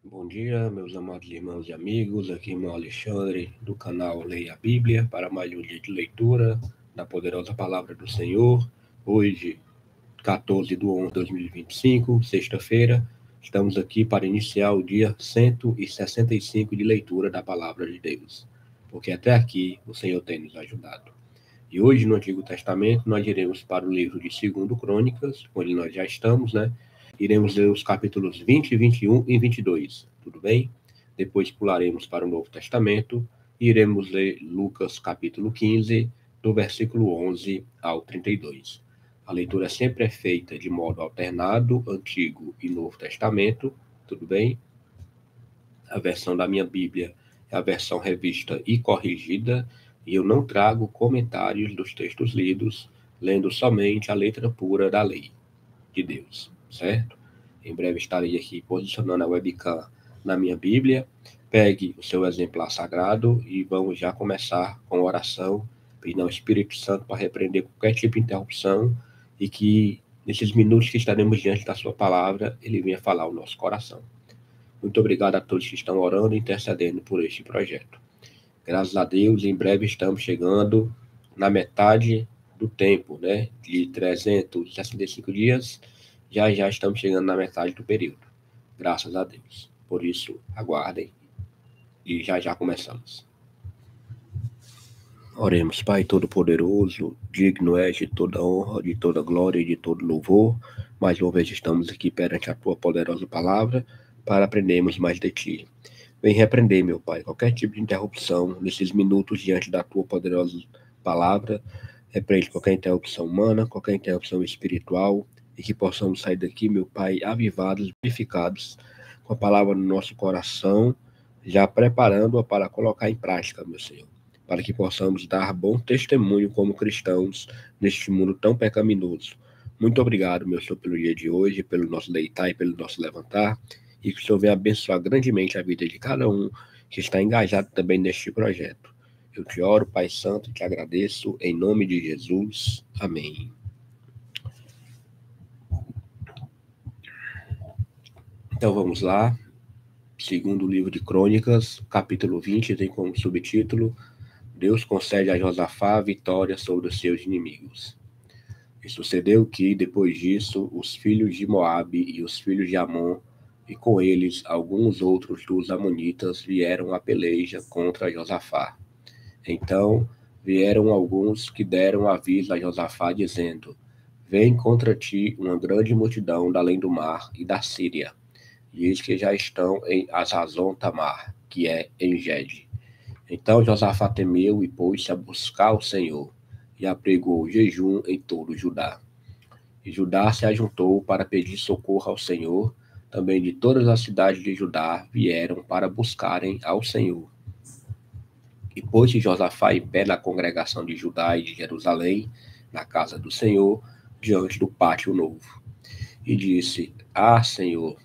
Bom dia, meus amados irmãos e amigos. Aqui é o irmão Alexandre, do canal Leia a Bíblia, para mais um dia de leitura da poderosa palavra do Senhor. Hoje, 14/11/2025, sexta-feira, estamos aqui para iniciar o dia 165 de leitura da palavra de Deus, porque até aqui o Senhor tem nos ajudado. E hoje, no Antigo Testamento, nós iremos para o livro de 2 Crônicas, onde nós já estamos, né? Iremos ler os capítulos 20, 21 e 22, tudo bem? Depois pularemos para o Novo Testamento e iremos ler Lucas capítulo 15, do versículo 11 ao 32. A leitura sempre é feita de modo alternado, Antigo e Novo Testamento, tudo bem? A versão da minha Bíblia é a versão revista e corrigida, e eu não trago comentários dos textos lidos, lendo somente a letra pura da lei de Deus, certo? Em breve estarei aqui posicionando a webcam na minha Bíblia. Pegue o seu exemplar sagrado e vamos já começar com oração, pedindo ao Espírito Santo para repreender qualquer tipo de interrupção e que, nesses minutos que estaremos diante da sua palavra, ele venha falar ao nosso coração. Muito obrigado a todos que estão orando e intercedendo por este projeto. Graças a Deus, em breve estamos chegando na metade do tempo, né? De 365 dias, já estamos chegando na metade do período. Graças a Deus. Por isso, aguardem e já começamos. Oremos, Pai Todo-Poderoso, digno és de toda honra, de toda glória e de todo louvor. Mais uma vez estamos aqui perante a Tua poderosa palavra para aprendermos mais de Ti. Vem repreender, meu Pai, qualquer tipo de interrupção nesses minutos diante da Tua poderosa palavra. Repreende qualquer interrupção humana, qualquer interrupção espiritual, e que possamos sair daqui, meu Pai, avivados, vivificados, com a palavra no nosso coração, já preparando-a para colocar em prática, meu Senhor, para que possamos dar bom testemunho como cristãos neste mundo tão pecaminoso. Muito obrigado, meu Senhor, pelo dia de hoje, pelo nosso deitar e pelo nosso levantar, e que o Senhor venha abençoar grandemente a vida de cada um que está engajado também neste projeto. Eu te oro, Pai Santo, e te agradeço, em nome de Jesus. Amém. Então vamos lá. Segundo livro de Crônicas, capítulo 20, tem como subtítulo: Deus concede a Josafá vitória sobre os seus inimigos. E sucedeu que, depois disso, os filhos de Moabe e os filhos de Amon, e com eles alguns outros dos amonitas, vieram à peleja contra Josafá. Então vieram alguns que deram aviso a Josafá, dizendo: Vem contra ti uma grande multidão da além do mar e da Síria, e eis que já estão em Hazazon Tamar, que é em Gede. Então Josafá temeu e pôs-se a buscar o Senhor, e apregou jejum em todo Judá. E Judá se ajuntou para pedir socorro ao Senhor. Também de todas as cidades de Judá vieram para buscarem ao Senhor. E pôs-se Josafá em pé na congregação de Judá e de Jerusalém, na casa do Senhor, diante do pátio novo. E disse: Senhor,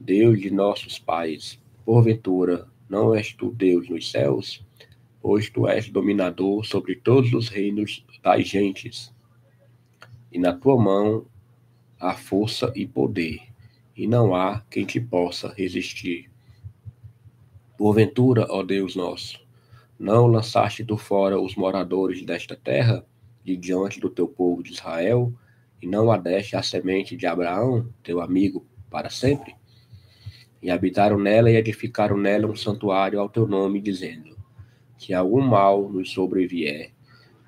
Deus de nossos pais, porventura não és tu Deus nos céus? Pois tu és dominador sobre todos os reinos das gentes. E na tua mão há força e poder, e não há quem te possa resistir. Porventura, ó Deus nosso, não lançaste tu fora os moradores desta terra, de diante do teu povo de Israel, e não a deste a semente de Abraão, teu amigo, para sempre? E habitaram nela e edificaram nela um santuário ao teu nome, dizendo: Se algum mal nos sobrevier,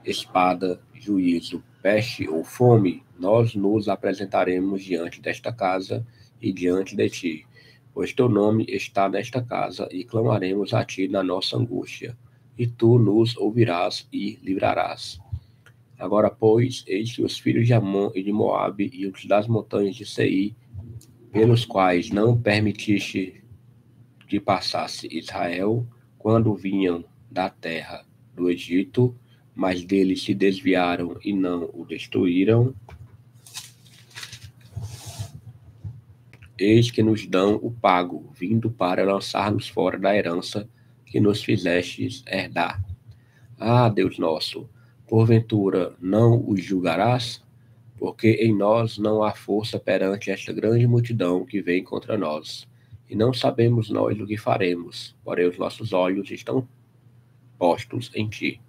espada, juízo, peste ou fome, nós nos apresentaremos diante desta casa e diante de ti, pois teu nome está nesta casa, e clamaremos a ti na nossa angústia, e tu nos ouvirás e livrarás. Agora, pois, eis que os filhos de Amon e de Moabe e os das montanhas de Seir, pelos quais não permitiste que passasse Israel, quando vinham da terra do Egito, mas deles se desviaram e não o destruíram, eis que nos dão o pago, vindo para lançar-nos fora da herança que nos fizestes herdar. Deus nosso, porventura não os julgarás? Porque em nós não há força perante esta grande multidão que vem contra nós. e não sabemos nós o que faremos, porém os nossos olhos estão postos em ti.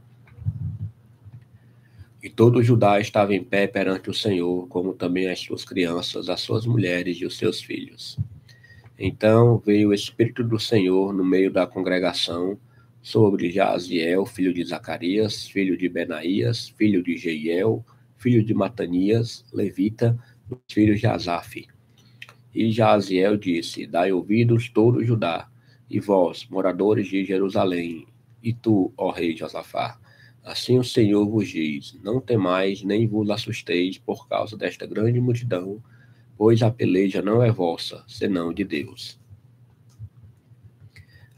E todo Judá estava em pé perante o Senhor, como também as suas crianças, as suas mulheres e os seus filhos. Então veio o Espírito do Senhor no meio da congregação sobre Jaaziel, filho de Zacarias, filho de Benaías, filho de Jeiel, filho de Matanias, levita, dos filhos de Asaf. E Jaaziel disse: Dai ouvidos todo Judá, e vós, moradores de Jerusalém, e tu, ó rei Josafá. Assim o Senhor vos diz: Não temais, nem vos assusteis por causa desta grande multidão, pois a peleja não é vossa, senão de Deus.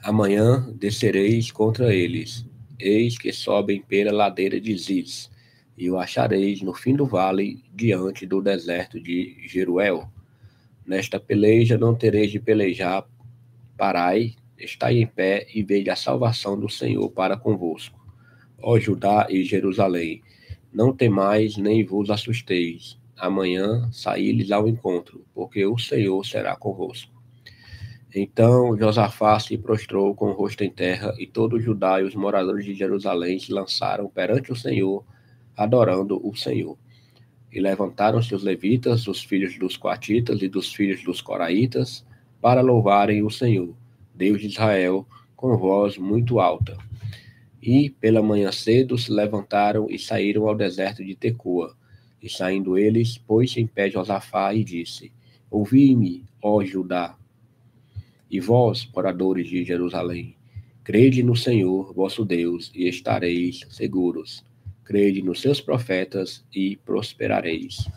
Amanhã descereis contra eles, eis que sobem pela ladeira de Ziz, e o achareis no fim do vale, diante do deserto de Jeruel. Nesta peleja não tereis de pelejar, parai, estai em pé e vede a salvação do Senhor para convosco. Ó Judá e Jerusalém, não temais nem vos assusteis. Amanhã saí-lhes ao encontro, porque o Senhor será convosco. Então Josafá se prostrou com o rosto em terra, e todo Judá e os moradores de Jerusalém se lançaram perante o Senhor, adorando o Senhor. E levantaram-se os levitas, os filhos dos coatitas e dos filhos dos coraitas, para louvarem o Senhor, Deus de Israel, com voz muito alta. E, pela manhã cedo, se levantaram e saíram ao deserto de Tecoa. E saindo eles, pôs-se em pé Josafá e disse: Ouvi-me, ó Judá, e vós, moradores de Jerusalém, crede no Senhor, vosso Deus, e estareis seguros. Crede nos seus profetas e prosperareis.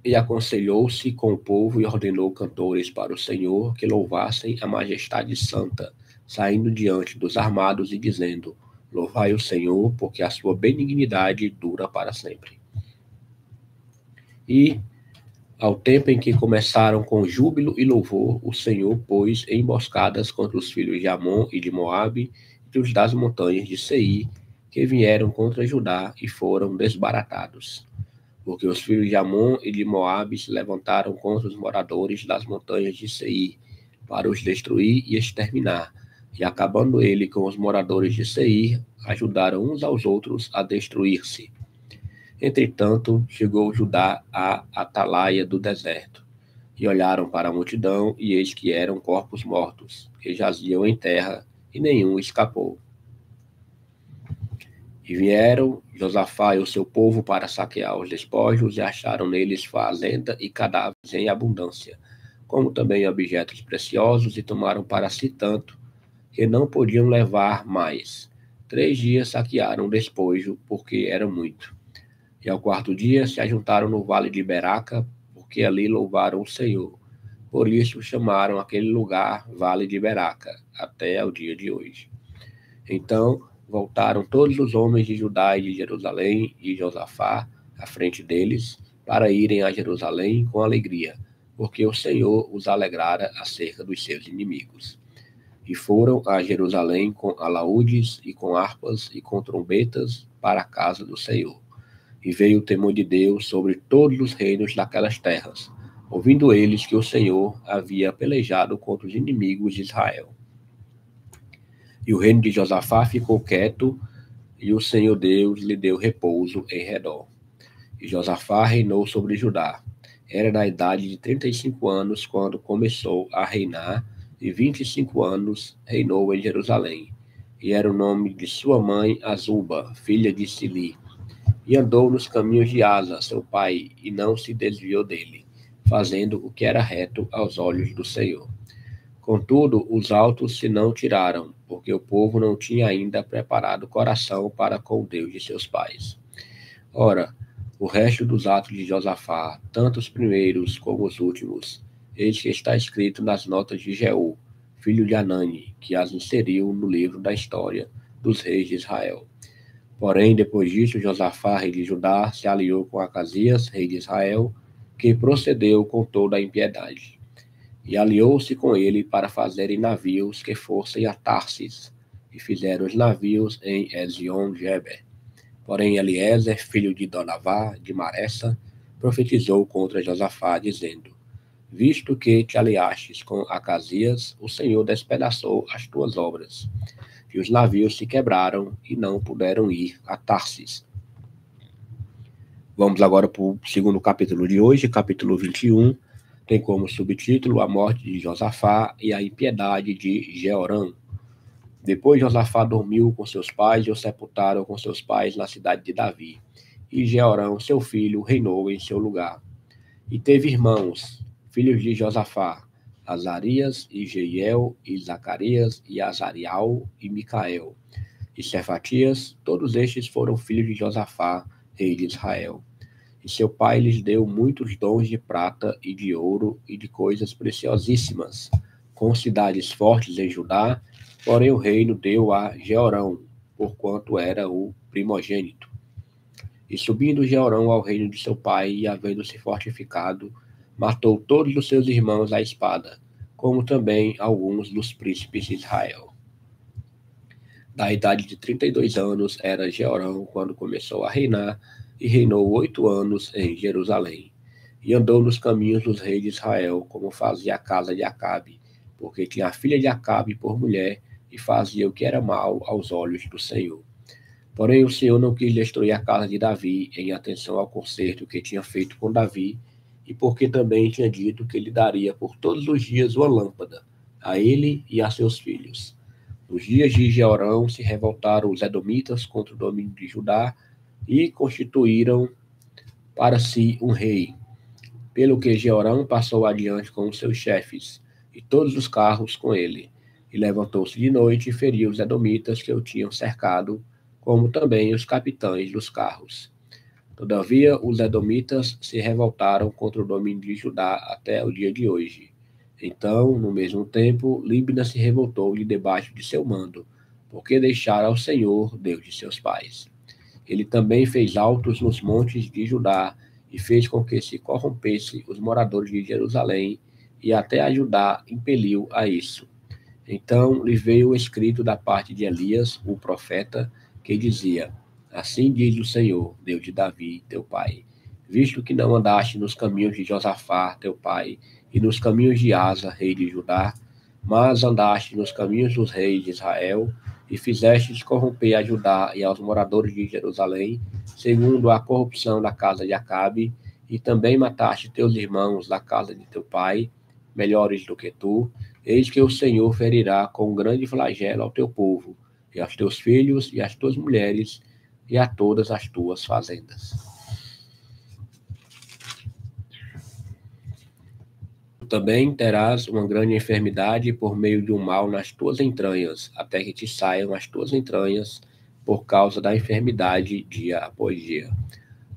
E aconselhou-se com o povo e ordenou cantores para o Senhor que louvassem a majestade santa, saindo diante dos armados e dizendo: Louvai o Senhor, porque a sua benignidade dura para sempre. E, ao tempo em que começaram com júbilo e louvor, o Senhor pôs emboscadas contra os filhos de Amon e de Moabe e os das montanhas de Seir, que vieram contra Judá e foram desbaratados. Porque os filhos de Amon e de Moabe se levantaram contra os moradores das montanhas de Seir, para os destruir e exterminar. E acabando ele com os moradores de Seir, ajudaram uns aos outros a destruir-se. Entretanto, chegou Judá à atalaia do deserto, e olharam para a multidão, e eis que eram corpos mortos, que jaziam em terra, e nenhum escapou. E vieram Josafá e o seu povo para saquear os despojos, e acharam neles fazenda e cadáveres em abundância, como também objetos preciosos, e tomaram para si tanto, que não podiam levar mais. 3 dias saquearam o despojo, porque era muito. E ao 4º dia se ajuntaram no vale de Beraca, porque ali louvaram o Senhor. Por isso chamaram aquele lugar Vale de Beraca, até ao dia de hoje. Então voltaram todos os homens de Judá e de Jerusalém e Josafá à frente deles, para irem a Jerusalém com alegria, porque o Senhor os alegrara acerca dos seus inimigos. E foram a Jerusalém com alaúdes e com harpas e com trombetas para a casa do Senhor. E veio o temor de Deus sobre todos os reinos daquelas terras, ouvindo eles que o Senhor havia pelejado contra os inimigos de Israel. E o reino de Josafá ficou quieto, e o Senhor Deus lhe deu repouso em redor. E Josafá reinou sobre Judá. Era na idade de 35 anos quando começou a reinar, e 25 anos reinou em Jerusalém. E era o nome de sua mãe Azuba, filha de Sili. E andou nos caminhos de Asa, seu pai, e não se desviou dele, fazendo o que era reto aos olhos do Senhor. Contudo, os altos se não tiraram, porque o povo não tinha ainda preparado o coração para com o Deus de seus pais. Ora, o resto dos atos de Josafá, tanto os primeiros como os últimos, eis que está escrito nas notas de Jeú, filho de Anani, que as inseriu no livro da história dos reis de Israel. Porém, depois disso, Josafá, rei de Judá, se aliou com Acasias, rei de Israel, que procedeu com toda a impiedade. E aliou-se com ele para fazerem navios que fossem a Tarsis, e fizeram os navios em Ezion-Geber. Porém, Eliezer, filho de Donavá, de Maressa, profetizou contra Josafá, dizendo: Visto que te aliastes com Acasias, o Senhor despedaçou as tuas obras, e os navios se quebraram e não puderam ir a Tarsis. Vamos agora para o segundo capítulo de hoje, capítulo 21. Tem como subtítulo a morte de Josafá e a impiedade de Jeorão. Depois Josafá dormiu com seus pais e o sepultaram com seus pais na cidade de Davi. E Jeorão, seu filho, reinou em seu lugar. E teve irmãos, filhos de Josafá, Azarias, e Jeiel, e Zacarias, e Azarial, e Micael, e Cefatias. Todos estes foram filhos de Josafá, rei de Israel. E seu pai lhes deu muitos dons de prata e de ouro e de coisas preciosíssimas, com cidades fortes em Judá, porém o reino deu a Jeorão, porquanto era o primogênito. E subindo Jeorão ao reino de seu pai, e havendo-se fortificado, matou todos os seus irmãos à espada, como também alguns dos príncipes de Israel. Da idade de 32 anos era Jeorão quando começou a reinar, e reinou 8 anos em Jerusalém. E andou nos caminhos dos reis de Israel, como fazia a casa de Acabe, porque tinha a filha de Acabe por mulher, e fazia o que era mal aos olhos do Senhor. Porém o Senhor não quis destruir a casa de Davi, em atenção ao concerto que tinha feito com Davi, e porque também tinha dito que lhe daria por todos os dias uma lâmpada, a ele e a seus filhos. Nos dias de Jeorão se revoltaram os edomitas contra o domínio de Judá, e constituíram para si um rei. Pelo que Jeorão passou adiante com os seus chefes, e todos os carros com ele, e levantou-se de noite e feriu os edomitas que o tinham cercado, como também os capitães dos carros. Todavia, os edomitas se revoltaram contra o domínio de Judá até o dia de hoje. Então, no mesmo tempo, Líbna se revoltou-lhe debaixo de seu mando, porque deixara ao Senhor, Deus de seus pais. Ele também fez altos nos montes de Judá, e fez com que se corrompesse os moradores de Jerusalém, e até a Judá impeliu a isso. Então lhe veio o escrito da parte de Elias, o profeta, que dizia: Assim diz o Senhor, Deus de Davi, teu pai, visto que não andaste nos caminhos de Josafá, teu pai, e nos caminhos de Asa, rei de Judá, mas andaste nos caminhos dos reis de Israel, e fizestes corromper a Judá e aos moradores de Jerusalém, segundo a corrupção da casa de Acabe, e também mataste teus irmãos da casa de teu pai, melhores do que tu. Eis que o Senhor ferirá com um grande flagelo ao teu povo, e aos teus filhos, e às tuas mulheres, e a todas as tuas fazendas. Também terás uma grande enfermidade por meio de um mal nas tuas entranhas, até que te saiam as tuas entranhas, por causa da enfermidade, dia após dia.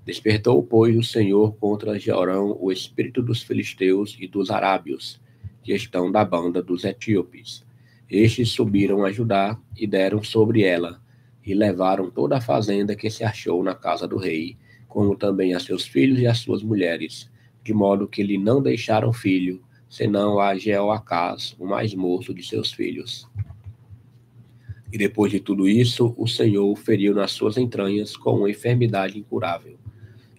Despertou, pois, o Senhor contra Jeorão o espírito dos filisteus e dos arábios, que estão da banda dos etíopes. Estes subiram a Judá e deram sobre ela, e levaram toda a fazenda que se achou na casa do rei, como também a seus filhos e as suas mulheres, de modo que lhe não deixaram filho, senão a Jeoacás, o mais moço de seus filhos. E depois de tudo isso, o Senhor o feriu nas suas entranhas com uma enfermidade incurável.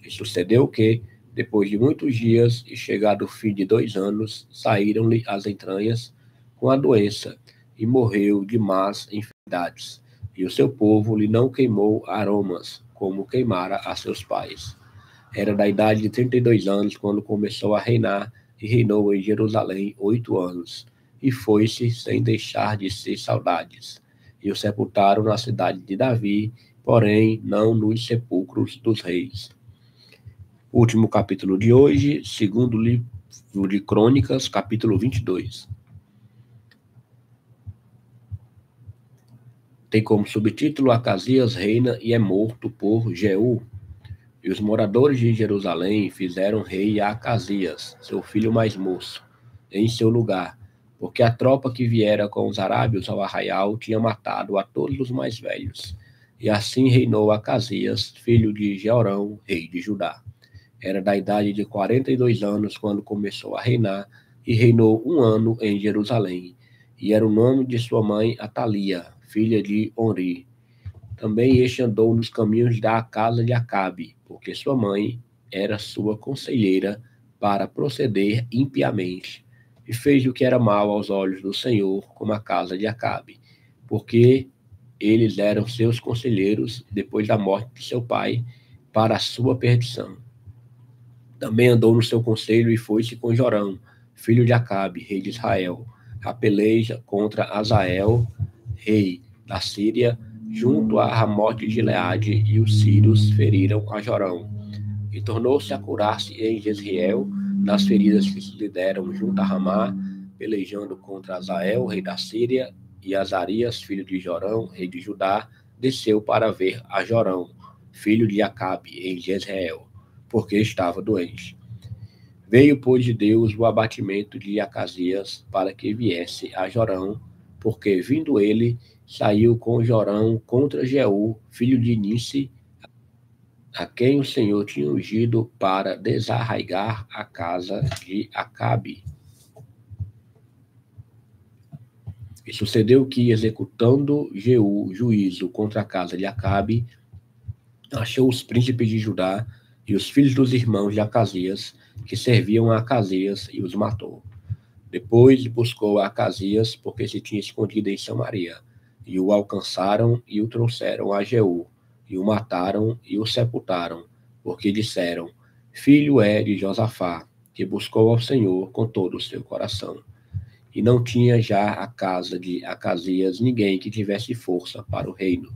E sucedeu que, depois de muitos dias, e chegado o fim de 2 anos, saíram-lhe as entranhas com a doença, e morreu de más enfermidades. E o seu povo lhe não queimou aromas, como queimara a seus pais. Era da idade de 32 anos, quando começou a reinar, e reinou em Jerusalém 8 anos. E foi-se sem deixar de ser saudades. E o sepultaram na cidade de Davi, porém não nos sepulcros dos reis. Último capítulo de hoje, segundo livro de Crônicas, capítulo 22. Tem como subtítulo: Acasias reina e é morto por Jeú. E os moradores de Jerusalém fizeram rei a Acasias, seu filho mais moço, em seu lugar, porque a tropa que viera com os arábios ao arraial tinha matado a todos os mais velhos. E assim reinou Acasias, filho de Jeorão, rei de Judá. Era da idade de 42 anos quando começou a reinar, e reinou 1 ano em Jerusalém. E era o nome de sua mãe Atalia, filha de Onri. Também este andou nos caminhos da casa de Acabe, porque sua mãe era sua conselheira para proceder impiamente, e fez o que era mal aos olhos do Senhor, como a casa de Acabe, porque eles eram seus conselheiros depois da morte de seu pai, para a sua perdição. Também andou no seu conselho e foi-se com Jorão, filho de Acabe, rei de Israel, a peleja contra Azael, rei da Síria, junto a Ramote de Gileade, e os sírios feriram a Jorão. E tornou-se a curar-se em Jezreel, nas feridas que se lhe deram junto a Ramá, pelejando contra Azael, rei da Síria, e Azarias, filho de Jorão, rei de Judá, desceu para ver a Jorão, filho de Acabe, em Jezreel, porque estava doente. Veio, pois, de Deus o abatimento de Acasias, para que viesse a Jorão, porque, vindo ele, saiu com Jorão contra Jeú, filho de Nissi, a quem o Senhor tinha ungido para desarraigar a casa de Acabe. E sucedeu que, executando Jeú juízo contra a casa de Acabe, achou os príncipes de Judá e os filhos dos irmãos de Acasias, que serviam a Acasias, e os matou. Depois buscou a Acasias, porque se tinha escondido em Samaria, e o alcançaram e o trouxeram a Jeú, e o mataram e o sepultaram, porque disseram: filho é de Josafá, que buscou ao Senhor com todo o seu coração. E não tinha já a casa de Acasias ninguém que tivesse força para o reino.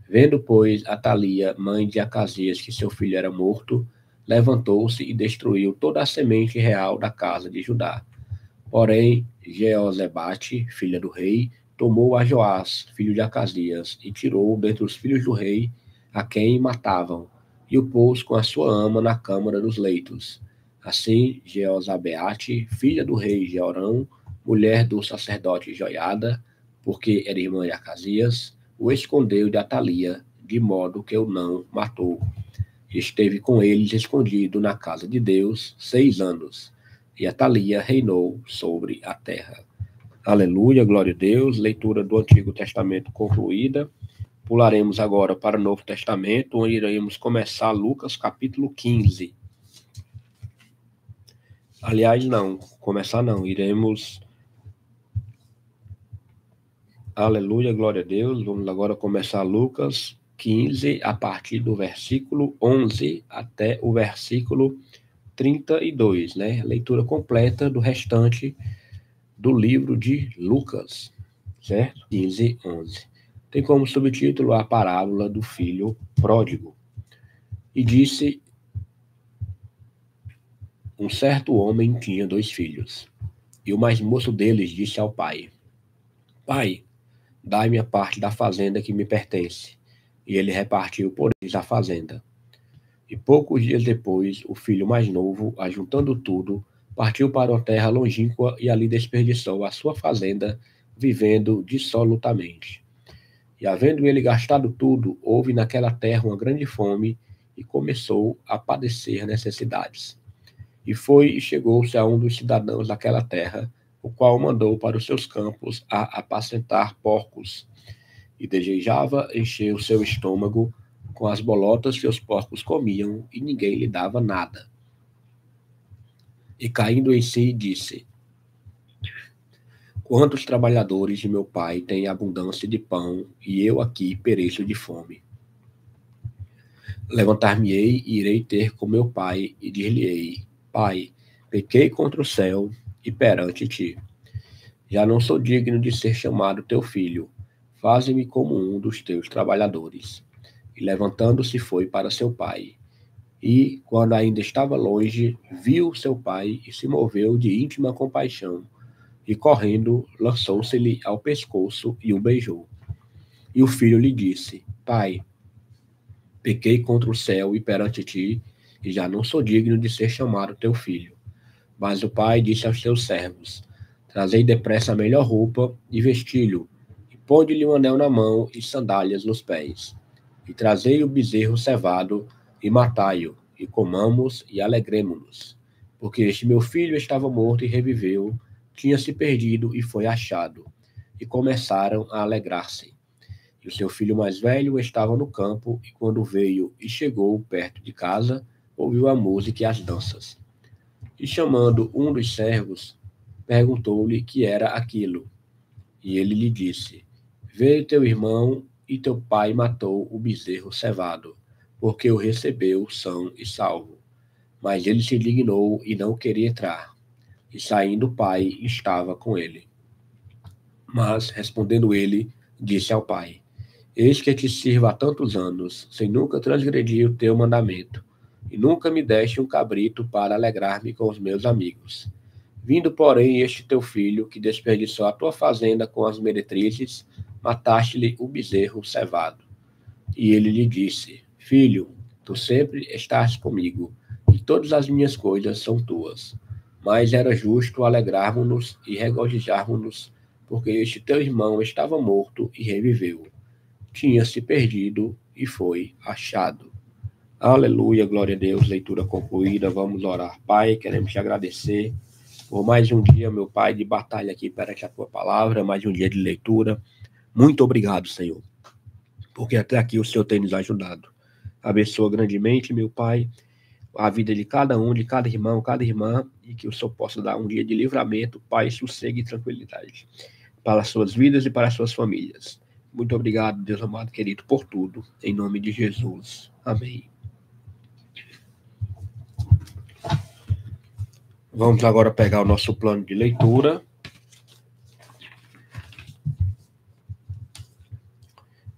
Vendo, pois, Atalia, mãe de Acasias, que seu filho era morto, levantou-se e destruiu toda a semente real da casa de Judá. Porém, Jeozebate, filha do rei, tomou a Joás, filho de Acasias, e tirou dentre os filhos do rei, a quem matavam, e o pôs com a sua ama na câmara dos leitos. Assim, Jeozabeate, filha do rei Jeorão, mulher do sacerdote Joiada, porque era irmã de Acasias, o escondeu de Atalia, de modo que o não matou. Esteve com eles escondido na casa de Deus 6 anos, e Atalia reinou sobre a terra. Aleluia, glória a Deus. Leitura do Antigo Testamento concluída. Pularemos agora para o Novo Testamento, onde iremos começar Lucas capítulo 15. Aliás, não, começar não, iremos... Aleluia, glória a Deus. Vamos agora começar Lucas 15, a partir do versículo 11 até o versículo 32, né? Leitura completa do restante do livro de Lucas, certo? 15, 11. Tem como subtítulo a parábola do filho pródigo. E disse: um certo homem tinha 2 filhos, e o mais moço deles disse ao pai: Pai, dai-me a parte da fazenda que me pertence. E ele repartiu por eles a fazenda. E poucos dias depois, o filho mais novo, ajuntando tudo, partiu para uma terra longínqua e ali desperdiçou a sua fazenda, vivendo dissolutamente. E havendo ele gastado tudo, houve naquela terra uma grande fome, e começou a padecer necessidades. E foi e chegou-se a um dos cidadãos daquela terra, o qual mandou para os seus campos a apacentar porcos. E desejava encher o seu estômago com as bolotas que os porcos comiam, e ninguém lhe dava nada. E caindo em si, disse: quantos trabalhadores de meu pai têm abundância de pão, e eu aqui pereço de fome. Levantar-me-ei e irei ter com meu pai, e dir-lhe-ei: Pai, pequei contra o céu e perante ti. Já não sou digno de ser chamado teu filho. Faze-me como um dos teus trabalhadores. E levantando-se foi para seu pai. E, quando ainda estava longe, viu seu pai e se moveu de íntima compaixão. E, correndo, lançou-se-lhe ao pescoço e o beijou. E o filho lhe disse: Pai, pequei contra o céu e perante ti, e já não sou digno de ser chamado teu filho. Mas o pai disse aos seus servos: Trazei depressa a melhor roupa e vestilho, e ponde-lhe um anel na mão e sandálias nos pés. E trazei o bezerro cevado e matai-o, e comamos e alegremo-nos. Porque este meu filho estava morto e reviveu, tinha se perdido e foi achado. E começaram a alegrar-se. E o seu filho mais velho estava no campo, e quando veio e chegou perto de casa, ouviu a música e as danças. E chamando um dos servos, perguntou-lhe que era aquilo. E ele lhe disse: Veio teu irmão e teu pai matou o bezerro cevado, porque o recebeu são e salvo. Mas ele se indignou e não queria entrar. E saindo o pai estava com ele. Mas, respondendo ele, disse ao pai: Eis que te sirvo há tantos anos, sem nunca transgredir o teu mandamento, e nunca me deste um cabrito para alegrar-me com os meus amigos. Vindo, porém, este teu filho, que desperdiçou a tua fazenda com as meretrizes, mataste-lhe o bezerro cevado. E ele lhe disse: Filho, tu sempre estás comigo, e todas as minhas coisas são tuas. Mas era justo alegrarmos-nos e regozijarmos-nos, porque este teu irmão estava morto e reviveu. Tinha se perdido e foi achado. Aleluia, glória a Deus, leitura concluída. Vamos orar. Pai, queremos te agradecer por mais um dia, meu Pai, de batalha aqui perante a tua palavra, mais um dia de leitura. Muito obrigado, Senhor, porque até aqui o Senhor tem nos ajudado. Abençoa grandemente, meu Pai, a vida de cada um, de cada irmão, cada irmã, e que o Senhor possa dar um dia de livramento, paz, sossego e tranquilidade para as suas vidas e para as suas famílias. Muito obrigado, Deus amado, querido, por tudo. Em nome de Jesus. Amém. Vamos agora pegar o nosso plano de leitura.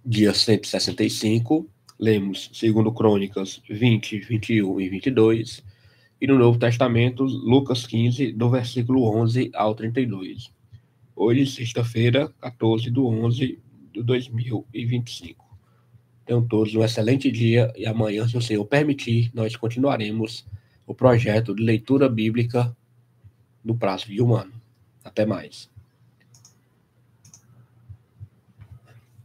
Dia 165, lemos 2 Crônicas 20, 21 e 22, e no Novo Testamento, Lucas 15, do versículo 11 ao 32. Hoje, sexta-feira, 14 de 11 de 2025. Tenham todos um excelente dia e amanhã, se o Senhor permitir, nós continuaremos o projeto de leitura bíblica no prazo de um ano. Até mais.